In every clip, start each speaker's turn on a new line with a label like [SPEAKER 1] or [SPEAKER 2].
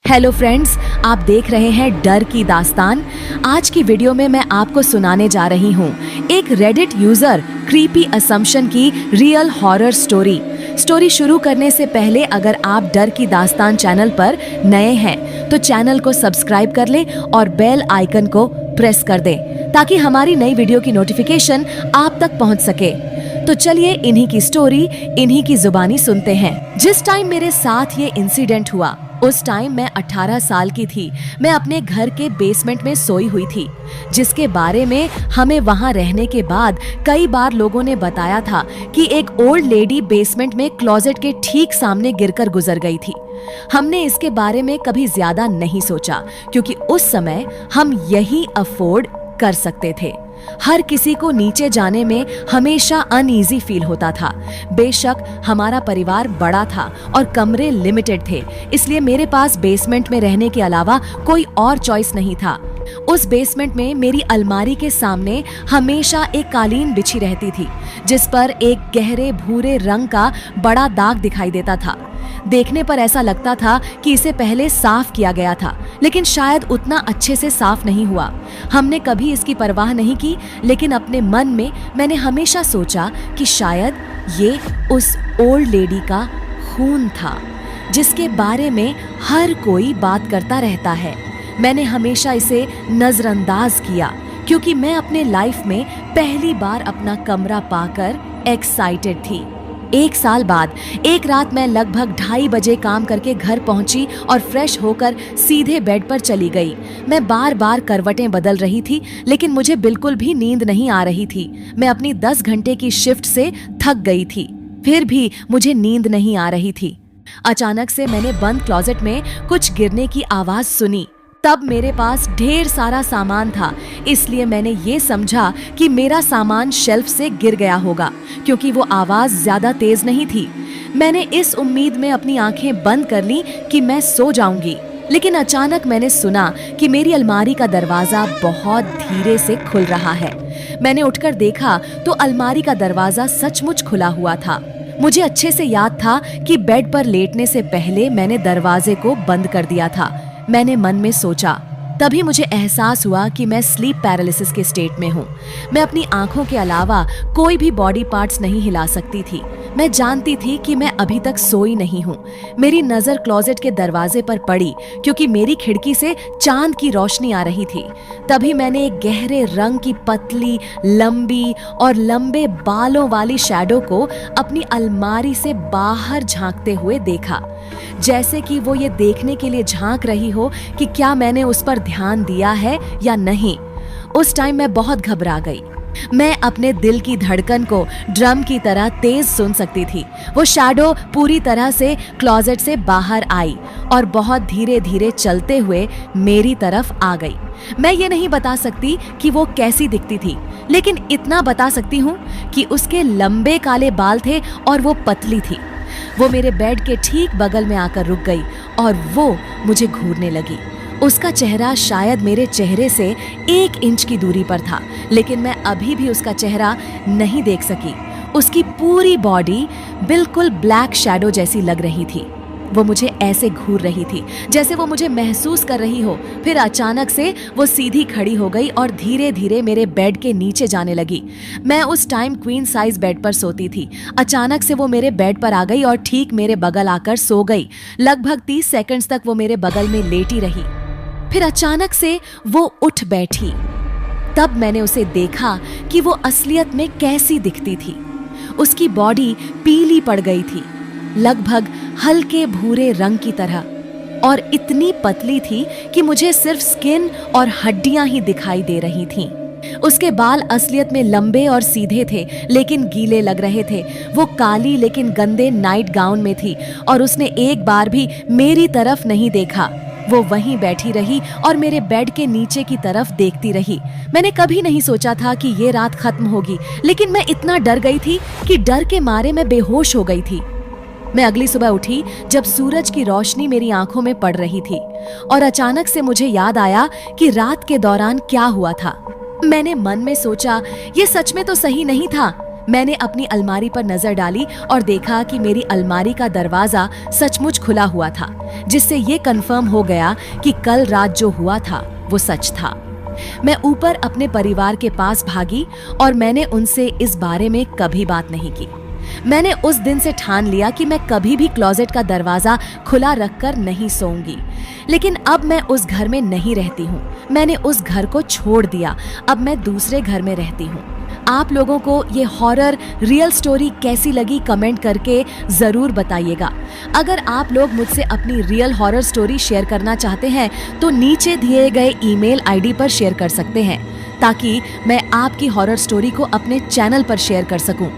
[SPEAKER 1] Hello friends, आप देख रहे हैं डर की दास्तान। आज की वीडियो में मैं आपको सुनाने जा रही हूँ एक रेडिट यूजर क्रीपी असम्पशन की रियल हॉरर स्टोरी शुरू करने से पहले अगर आप डर की दास्तान चैनल पर नए हैं तो चैनल को सब्सक्राइब कर लें और बेल आइकन को प्रेस कर दें ताकि हमारी नई वीडियो की नोटिफिकेशन आप तक पहुंच सके। तो चलिए इन्हीं की स्टोरी इन्हीं की जुबानी सुनते हैं। जिस टाइम मेरे साथ ये इंसिडेंट हुआ उस टाइम मैं 18 साल की थी। मैं अपने घर के बेसमेंट में सोई हुई थी, जिसके बारे में हमें वहां रहने के बाद कई बार लोगों ने बताया था कि एक ओल्ड लेडी बेसमेंट में क्लोजेट के ठीक सामने गिरकर गुजर गई थी। हमने इसके बारे में कभी ज्यादा नहीं सोचा क्योंकि उस समय हम यही अफोर्ड कर सकते थे। हर किसी को नीचे जाने में हमेशा अनईजी फील होता था। बेशक हमारा परिवार बड़ा था और कमरे लिमिटेड थे, इसलिए मेरे पास बेसमेंट में रहने के अलावा कोई और चॉइस नहीं था। उस बेसमेंट में मेरी अलमारी के सामने हमेशा एक कालीन बिछी रहती थी, जिस पर एक गहरे भूरे रंग का बड़ा दाग दिखाई देता था। देखने पर ऐसा लगता था कि इसे पहले साफ किया गया था, लेकिन शायद उतना अच्छे से साफ नहीं हुआ। हमने कभी इसकी परवाह नहीं की, लेकिन अपने मन में मैंने हमेशा सोचा कि शायद ये उस ओल्ड लेडी का खून था जिसके बारे में हर कोई बात करता रहता है। मैंने हमेशा इसे नजरअंदाज किया क्योंकि मैं अपने लाइफ में पहली बार अपना कमरा पाकर एक्साइटेड थी। एक साल बाद एक रात मैं लगभग 2:30 बजे काम करके घर पहुंची और फ्रेश होकर सीधे बेड पर चली गई। मैं बार बार करवटें बदल रही थी, लेकिन मुझे बिल्कुल भी नींद नहीं आ रही थी। मैं अपनी 10 घंटे की शिफ्ट से थक गई थी, फिर भी मुझे नींद नहीं आ रही थी। अचानक से मैंने बंद क्लोजेट में कुछ गिरने की आवाज सुनी। तब मेरे पास ढेर सारा सामान था, इसलिए मैंने ये समझा कि मेरा सामान शेल्फ से गिर गया होगा क्योंकि वो आवाज ज्यादा तेज नहीं थी। मैंने इस उम्मीद में अपनी आंखें बंद कर ली कि मैं सो जाऊंगी, लेकिन अचानक मैंने सुना कि मेरी अलमारी का दरवाजा बहुत धीरे से खुल रहा है। मैंने उठकर देखा तो अलमारी का दरवाजा सचमुच खुला हुआ था। मुझे अच्छे से याद था कि बेड पर लेटने से पहले मैंने दरवाजे को बंद कर दिया था। मैंने मन में सोचा, तभी मुझे एहसास हुआ कि मैं स्लीप पैरालिसिस के स्टेट में हूँ। मैं अपनी आंखों के अलावा कोई भी बॉडी पार्ट्स नहीं हिला सकती थी। मैं जानती थी कि मैं अभी तक सोई नहीं हूँ। मेरी नजर क्लोजेट के दरवाजे पर पड़ी क्योंकि मेरी खिड़की से चांद की रोशनी आ रही थी। तभी मैंने एक गहरे रंग की पतली, लंबी और लंबे बालों वाली शैडो को अपनी अलमारी से बाहर झांकते हुए देखा, जैसे कि वो ये देखने के लिए झांक रही हो कि क्या मैंने उस पर ध्यान दिया है या नहीं। उस टाइम मैं बहुत घबरा गई। मैं अपने दिल की धड़कन को ड्रम की तरह तेज सुन सकती थी। वो शैडो पूरी तरह से क्लोजेट से बाहर आई और बहुत धीरे धीरे चलते हुए मेरी तरफ आ गई। मैं ये नहीं बता सकती कि वो कैसी दिखती थी, लेकिन इतना बता सकती हूँ कि उसके लंबे काले बाल थे और वो पतली थी। वो मेरे बेड के ठीक बगल में आकर रुक गई और वो मुझे घूरने लगी। उसका चेहरा शायद मेरे चेहरे से 1 इंच की दूरी पर था, लेकिन मैं अभी भी उसका चेहरा नहीं देख सकी। उसकी पूरी बॉडी बिल्कुल ब्लैक शैडो जैसी लग रही थी। वो मुझे ऐसे घूर रही थी जैसे वो मुझे महसूस कर रही हो। फिर अचानक से वो सीधी खड़ी हो गई और धीरे धीरे मेरे बेड के नीचे जाने लगी। मैं उस टाइम क्वीन साइज बेड पर सोती थी। अचानक से वो मेरे बेड पर आ गई और ठीक मेरे बगल आकर सो गई। लगभग 30 सेकंड्स तक वो मेरे बगल में लेटी रही। फिर अचानक से वो उठ बैठी। तब मैंने उसे देखा कि वो असलियत में कैसी दिखती थी। उसकी बॉडी पीली पड़ गई थी, लगभग हल्के भूरे रंग की तरह, और इतनी पतली थी कि मुझे सिर्फ स्किन और हड्डियां ही दिखाई दे रही थीं। उसके बाल असलियत में लंबे और सीधे थे, लेकिन गीले लग रहे थे। वो काली लेकिन गंदे नाइट गाउन में थी और उसने एक बार भी मेरी तरफ नहीं देखा। वो वहीं बैठी रही और मेरे बेड के नीचे की तरफ देखती रही। मैंने कभी नहीं सोचा था कि ये रात खत्म होगी, लेकिन मैं इतना डर गई थी कि डर के मारे मैं बेहोश हो गई थी। मैं अगली सुबह उठी जब सूरज की रोशनी मेरी आंखों में पड़ रही थी और अचानक से मुझे याद आया कि रात के दौरान क्या हुआ था। मैंने मन में सोचा, ये सच में तो सही नहीं था। मैंने अपनी अलमारी पर नजर डाली और देखा कि मेरी अलमारी का दरवाजा सचमुच खुला हुआ था, जिससे ये कंफर्म हो गया कि कल रात जो हुआ था वो सच था। मैं ऊपर अपने परिवार के पास भागी और मैंने उनसे इस बारे में कभी बात नहीं की। मैंने उस दिन से ठान लिया कि मैं कभी भी क्लोजेट का दरवाजा खुला रखकर नहीं सोऊंगी। लेकिन अब मैं उस घर में नहीं रहती हूँ। मैंने उस घर को छोड़ दिया। अब मैं दूसरे घर में रहती हूँ। आप लोगों को ये हॉरर रियल स्टोरी कैसी लगी कमेंट करके जरूर बताइएगा। अगर आप लोग मुझसे अपनी रियल हॉरर स्टोरी शेयर करना चाहते हैं तो नीचे दिए गए ईमेल आईडी पर शेयर कर सकते हैं, ताकि मैं आपकी हॉरर स्टोरी को अपने चैनल पर शेयर कर सकूं।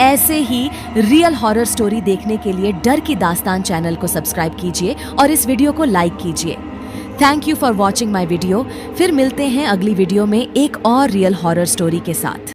[SPEAKER 1] ऐसे ही रियल हॉरर स्टोरी देखने के लिए डर की दास्तान चैनल को सब्सक्राइब कीजिए और इस वीडियो को लाइक कीजिए। Thank you for watching my video. फिर मिलते हैं अगली वीडियो में एक और रियल हॉरर स्टोरी के साथ।